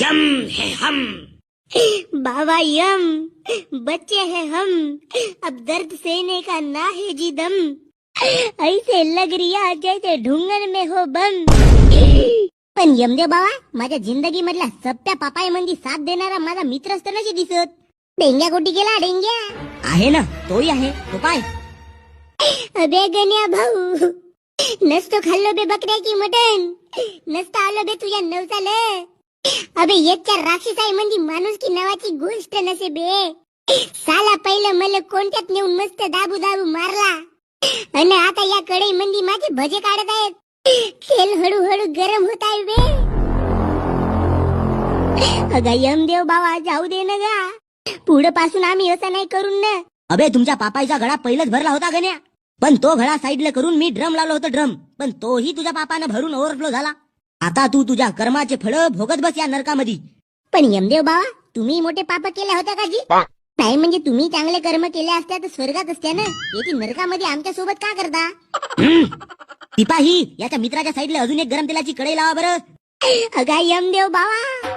M है हम। बाबा M, बच्चे हैं हम, अब दर्द सहने का ना है जी दम, ऐसे लग रिया जैसे ढुंगण में हो बम। पण यमदेव बाबा, माझ्या जिंदगी मधला सप्प्या पापाय मंदी साथ देणारा माझा मित्रच तर नाही दिसत. डेंग्या कोटी गेला डेंग्या? आहे ना, तोही आहे. तो पाय. अबे गण्या भाऊ, नसतो खाल्लो बे बकऱ्याची मटण, नसतो आलो बे तुझ्या नवसाला. अबे याच्या राक्षसाई मंदी माणूस की नावाची गोष्ट नसे बे. साला पहिलं मला कोणत्यात नेऊन मस्त दाबू दाबू मारला, आणि आता या कढई मंदी माझे भजे काढत आहेत. तेल हळूहळू गरम होत आहे बे. अगा यमदेव बाबा, जाऊ दे ना गा, पुढे पासून आम्ही असं नाही करून ना. अबे तुमच्या पापाईचा घडा पहिलेच भरला होता गण्या, पण तो घडा साईडला करून मी ड्रम लावलो होतो ड्रम, पण तोही तुझ्या पापानं भरून ओव्हरफ्लो झाला. आता तू तुझ्या कर्माचे फळ भोगत बस या नरकामध्ये. पण यमदेव बाबा, तुम्ही मोठे पाप केले होते का जी? नाही म्हणजे तुम्ही चांगले कर्म केले असत्या तर स्वर्गात असत्या ना, येथे नरकामध्ये आमच्या सोबत का करता? तिपाही याच्या मित्राच्या साईडला अजून एक गरम तेलाची कढई लावा बरं. अगा यमदेव बाबा,